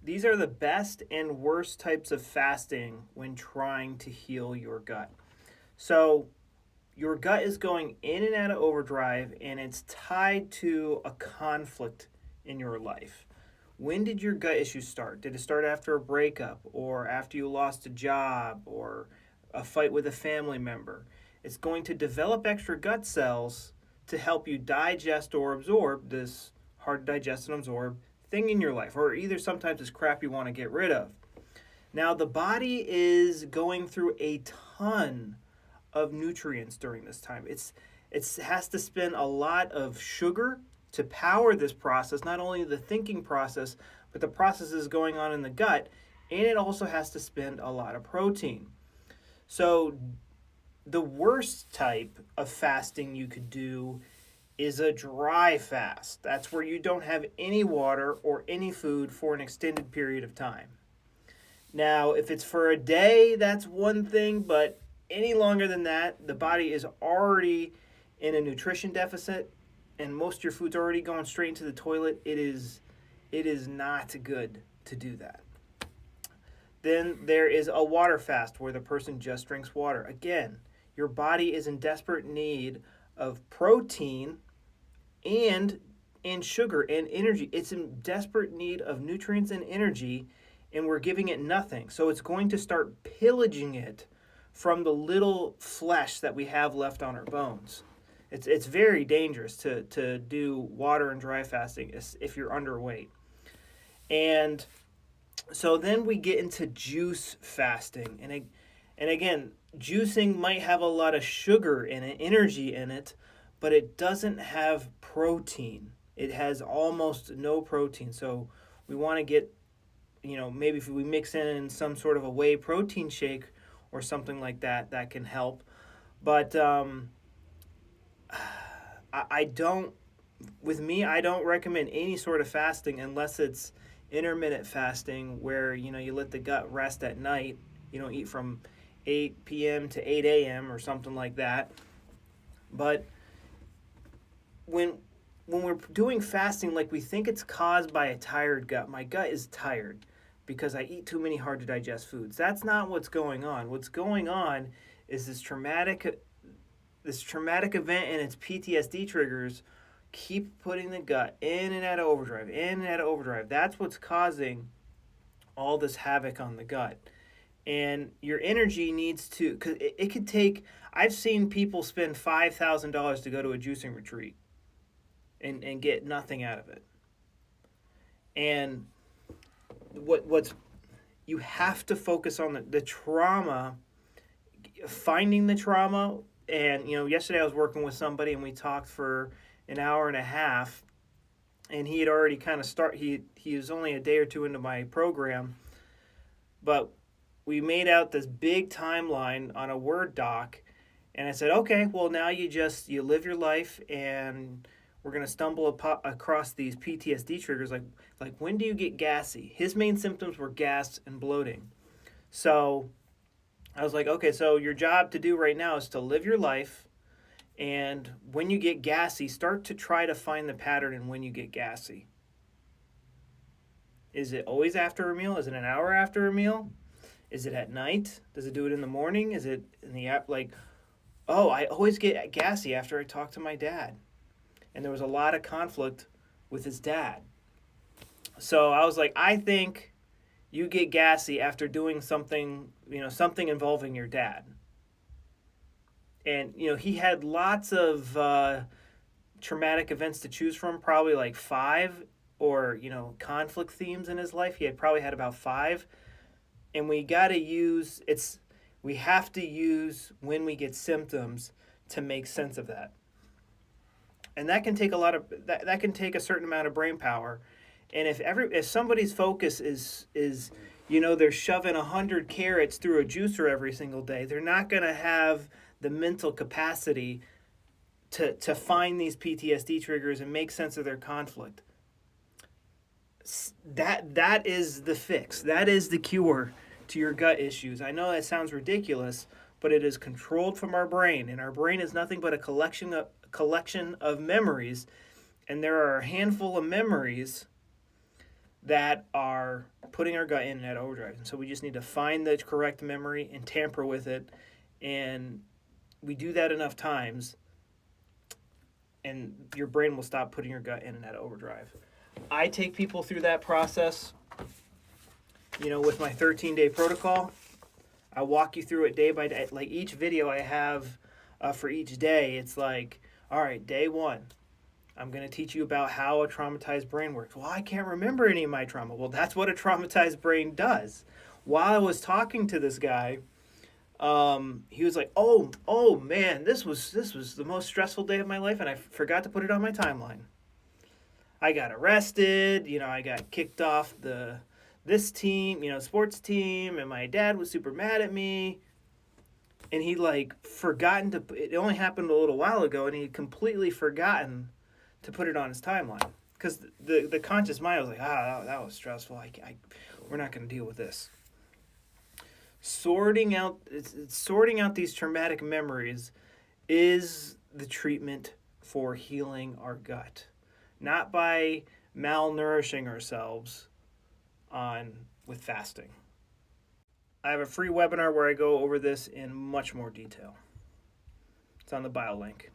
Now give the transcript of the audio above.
these are the best and worst types of fasting when trying to heal your gut. So, your gut is going in and out of overdrive, and it's tied to a conflict in your life. When did your gut issues start? Did it start after a breakup, or after you lost a job, or a fight with a family member? It's going to develop extra gut cells to help you digest or absorb this hard to digest and absorb thing in your life, or either sometimes it's crap you want to get rid of. Now, the body is going through a ton of nutrients during this time. It has to spend a lot of sugar to power this process, not only the thinking process, but the processes going on in the gut, and it also has to spend a lot of protein. So the worst type of fasting you could do is a dry fast. That's where you don't have any water or any food for an extended period of time. Now, if it's for a day, that's one thing, but any longer than that, the body is already in a nutrition deficit and most of your food's already going straight into the toilet. It is not good to do that. Then there is a water fast where the person just drinks water. Again, your body is in desperate need of protein and sugar and energy. It's in desperate need of nutrients and energy, and we're giving it nothing. So it's going to start pillaging it from the little flesh that we have left on our bones. It's very dangerous to do water and dry fasting if you're underweight. And so then we get into juice fasting. And again, juicing might have a lot of sugar in it, energy in it, but it doesn't have protein. It has almost no protein. So we want to get, maybe if we mix in some sort of a whey protein shake or something like that, that can help. But I don't, with me, I don't recommend any sort of fasting unless it's intermittent fasting where, you let the gut rest at night. You don't eat from 8 p.m. to 8 a.m. or something like that. But when we're doing fasting, like we think it's caused by a tired gut. My gut is tired because I eat too many hard to digest foods. That's not what's going on. What's going on is this traumatic event and its PTSD triggers keep putting the gut in and out of overdrive, in and out of overdrive. That's what's causing all this havoc on the gut. And your energy needs to, because it could take, I've seen people spend $5,000 to go to a juicing retreat and get nothing out of it. And what's you have to focus on the trauma, finding the trauma. And yesterday I was working with somebody and we talked for an hour and a half, and he had already kind of he was only a day or two into my program, but we made out this big timeline on a Word doc, and I said, okay, well, now you live your life, and we're going to stumble across these PTSD triggers, like when do you get gassy? His main symptoms were gas and bloating. So I was like, okay, so your job to do right now is to live your life, and when you get gassy, start to try to find the pattern in when you get gassy. Is it always after a meal? Is it an hour after a meal? Is it at night? Does it do it in the morning? Is it in the app? Oh, I always get gassy after I talk to my dad. And there was a lot of conflict with his dad. So I was like, I think you get gassy after doing something, something involving your dad. And, he had lots of traumatic events to choose from, probably like 5, or, conflict themes in his life. He had probably had about 5. And we have to use when we get symptoms to make sense of that. And that can take that can take a certain amount of brain power. And if somebody's focus is they're shoving 100 carrots through a juicer every single day, they're not going to have the mental capacity to find these PTSD triggers and make sense of their conflict. That is the fix. That is the cure to your gut issues. I know that sounds ridiculous, but it is controlled from our brain, and our brain is nothing but a collection of memories, and there are a handful of memories that are putting our gut in and out of overdrive. And so we just need to find the correct memory and tamper with it. And we do that enough times, and your brain will stop putting your gut in and out of overdrive. I take people through that process, with my 13-day protocol. I walk you through it day by day. Like each video I have for each day, it's like, all right, day 1, I'm going to teach you about how a traumatized brain works. Well, I can't remember any of my trauma. Well, that's what a traumatized brain does. While I was talking to this guy, he was like, oh man, this was the most stressful day of my life, and I forgot to put it on my timeline. I got arrested, I got kicked off this team, sports team, and my dad was super mad at me. And he forgotten it only happened a little while ago, and he had completely forgotten to put it on his timeline. Because the conscious mind was like, that was stressful. We're not going to deal with this. Sorting out these traumatic memories is the treatment for healing our gut. Not by malnourishing ourselves with fasting. I have a free webinar where I go over this in much more detail. It's on the bio link.